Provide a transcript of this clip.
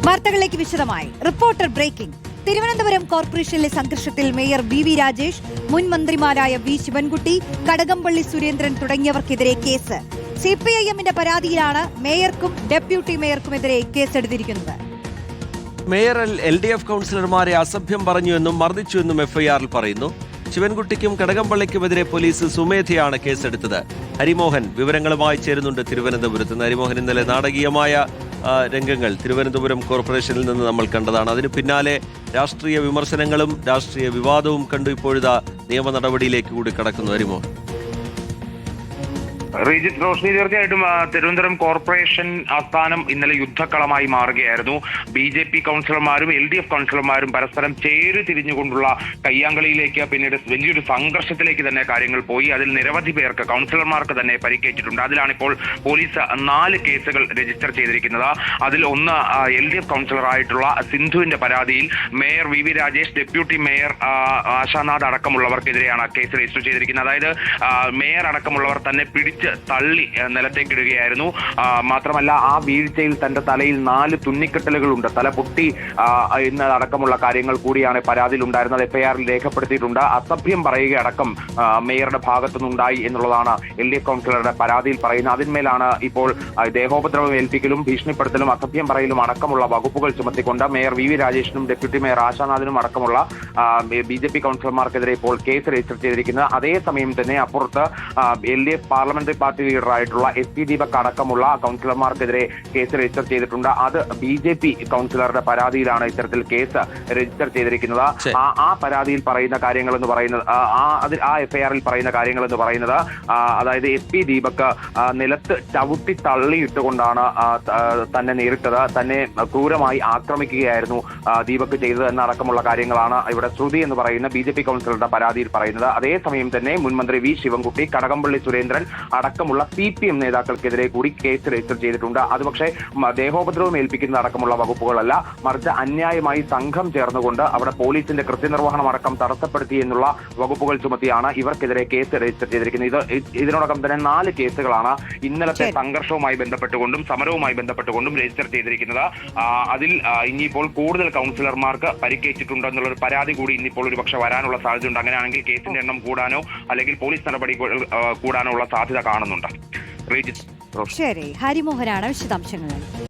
വാർത്തകളിലേക്ക് വിശദമായി. Reporter breaking. Thiruvananthapuram കോർപ്പറേഷനിലെ സംഘർഷത്തിൽ മേയർ വി രാജേഷ്, മുൻ മന്ത്രിമാരായ വി ശിവൻകുട്ടി, കടകംപള്ളി സുരേന്ദ്രൻ തുടങ്ങിയവർക്കെതിരെ കേസ്. സിപിഐഎമ്മിന്റെ പരാതിയിലാണ് മേയർക്കും ഡെപ്യൂട്ടി മേയർക്കുമെതിരെ കേസെടുത്തിരിക്കുന്നത്. മേയർ LDF കൗൺസിലർമാരെ അസഭ്യം പറഞ്ഞുവെന്നും മർദ്ദിച്ചുവെന്നും എഫ്ഐആറിൽ പറയുന്നു. ശിവൻകുട്ടിക്കും കടകംപള്ളിക്കുമെതിരെ പോലീസ് സ്വമേധയാണ് കേസെടുത്തത്. ഹരിമോഹൻ വിവരങ്ങളുമായി ചേരുന്നുണ്ട് തിരുവനന്തപുരത്ത് നിന്ന്. ഹരിമോഹൻ, ഇന്നലെ നാടകീയമായ രംഗങ്ങൾ തിരുവനന്തപുരം കോർപ്പറേഷനിൽ നിന്ന് നമ്മൾ കണ്ടതാണ്. അതിന് പിന്നാലെ രാഷ്ട്രീയ വിമർശനങ്ങളും രാഷ്ട്രീയ വിവാദവും കണ്ടു. ഇപ്പോഴിതാ നിയമ നടപടിയിലേക്ക് കൂടി കടക്കുന്നു. ഹരിമോഹൻ. റോഷ്നി, തീർച്ചയായിട്ടും തിരുവനന്തപുരം കോർപ്പറേഷൻ ആസ്ഥാനം ഇന്നലെ യുദ്ധക്കളമായി മാറുകയായിരുന്നു. BJP കൗൺസിലർമാരും LDF കൗൺസിലർമാരും പരസ്പരം ചേരി തിരിഞ്ഞുകൊണ്ടുള്ള കയ്യാങ്കളിയിലേക്ക്, പിന്നീട് വലിയൊരു സംഘർഷത്തിലേക്ക് തന്നെ കാര്യങ്ങൾ പോയി. അതിൽ നിരവധി പേർക്ക്, കൗൺസിലർമാർക്ക് തന്നെ പരിക്കേറ്റിട്ടുണ്ട്. അതിലാണിപ്പോൾ പോലീസ് 4 കേസുകൾ രജിസ്റ്റർ ചെയ്തിരിക്കുന്നത്. അതിൽ ഒന്ന് LDF കൗൺസിലറായിട്ടുള്ള സിന്ധുവിന്റെ പരാതിയിൽ mayor V Rajesh, deputy mayor Ashanath അടക്കമുള്ളവർക്കെതിരെയാണ് കേസ് രജിസ്റ്റർ ചെയ്തിരിക്കുന്നത്. അതായത് മേയർ അടക്കമുള്ളവർ തന്നെ പിടിച്ച് തള്ളി നിലത്തേക്കിടുകയായിരുന്നു. മാത്രമല്ല, ആ വീഴ്ചയിൽ തന്റെ തലയിൽ 4 തുന്നിക്കെട്ടലുകളുണ്ട്, തല പൊട്ടി എന്നതടക്കമുള്ള കാര്യങ്ങൾ കൂടിയാണ് പരാതിയിൽ ഉണ്ടായിരുന്നത്. എഫ്ഐആറിൽ രേഖപ്പെടുത്തിയിട്ടുണ്ട്. അസഭ്യം പറയുക അടക്കം മേയറുടെ ഭാഗത്തുനിന്നുണ്ടായി എന്നുള്ളതാണ് LDF കൗൺസിലറുടെ പരാതിയിൽ പറയുന്നത്. അതിന്മേലാണ് ഇപ്പോൾ ദേഹോപദ്രവം ഏൽപ്പിക്കലും ഭീഷണിപ്പെടുത്തലും അസഭ്യം പറയലും അടക്കമുള്ള വകുപ്പുകൾ ചുമത്തിക്കൊണ്ട് മേയർ വി രാജേഷിനും ഡെപ്യൂട്ടി മേയർ ആശാനാഥിനും അടക്കമുള്ള BJP കൗൺസിലർമാർക്കെതിരെ ഇപ്പോൾ കേസ് രജിസ്റ്റർ ചെയ്തിരിക്കുന്നത്. അതേസമയം തന്നെ അപ്പുറത്ത് LDF പാർലമെന്ററി പാർട്ടി ലീഡറായിട്ടുള്ള SP ദീപക് അടക്കമുള്ള കൗൺസിലർമാർക്കെതിരെ കേസ് രജിസ്റ്റർ ചെയ്തിട്ടുണ്ട്. അത് BJP കൗൺസിലറുടെ പരാതിയിലാണ് ഇത്തരത്തിൽ കേസ് രജിസ്റ്റർ ചെയ്തിരിക്കുന്നത്. ആ പരാതിയിൽ പറയുന്ന കാര്യങ്ങൾ എന്ന് പറയുന്നത്, ആ എഫ്ഐആറിൽ പറയുന്ന കാര്യങ്ങൾ എന്ന് പറയുന്നത്, അതായത് SP ദീപക് നിലത്ത് ചവിട്ടി തള്ളിയിട്ടുകൊണ്ടാണ് തന്നെ നേരിട്ടത്, തന്നെ ക്രൂരമായി ആക്രമിക്കുകയായിരുന്നു ദീപക് ചെയ്തത് എന്നടക്കമുള്ള കാര്യങ്ങളാണ് ഇവിടെ ശ്രുതി എന്ന് പറയുന്ന BJP കൗൺസിലറുടെ പരാതിയിൽ പറയുന്നത്. അതേസമയം തന്നെ മുൻമന്ത്രി വി ശിവൻകുട്ടി, കടകംപള്ളി സുരേന്ദ്രൻ അടക്കമുള്ള CPM നേതാക്കൾക്കെതിരെ കൂടി കേസ് രജിസ്റ്റർ ചെയ്തിട്ടുണ്ട്. അത് പക്ഷേ ദേഹോപദ്രവം ഏൽപ്പിക്കുന്ന അടക്കമുള്ള വകുപ്പുകളല്ല, മറിച്ച് അന്യായമായി സംഘം ചേർന്നുകൊണ്ട് അവിടെ പോലീസിന്റെ കൃത്യനിർവഹണം അടക്കം തടസ്സപ്പെടുത്തി എന്നുള്ള വകുപ്പുകൾ ചുമത്തിയാണ് ഇവർക്കെതിരെ കേസ് രജിസ്റ്റർ ചെയ്തിരിക്കുന്നത്. ഇതിനോടകം തന്നെ 4 കേസുകളാണ് ഇന്നലത്തെ സംഘർഷവുമായി ബന്ധപ്പെട്ടുകൊണ്ടും സമരവുമായി ബന്ധപ്പെട്ടുകൊണ്ടും രജിസ്റ്റർ ചെയ്തിരിക്കുന്നത്. അതിൽ ഇനിയിപ്പോൾ കൂടുതൽ കൗൺസിലർമാർക്ക് പരിക്കേറ്റിട്ടുണ്ടെന്നുള്ളൊരു പരാതി കൂടി ഇന്നിപ്പോൾ ഒരുപക്ഷെ വരാനുള്ള സാധ്യതയുണ്ട്. അങ്ങനെയാണെങ്കിൽ കേസിന്റെ എണ്ണം കൂടാനോ അല്ലെങ്കിൽ പോലീസ് നടപടികൾ കൂടാനോ ഉള്ള സാധ്യത കാണുന്നുണ്ട്. ശരി, ഹരിമോഹനാണ് വിശദാംശങ്ങൾ.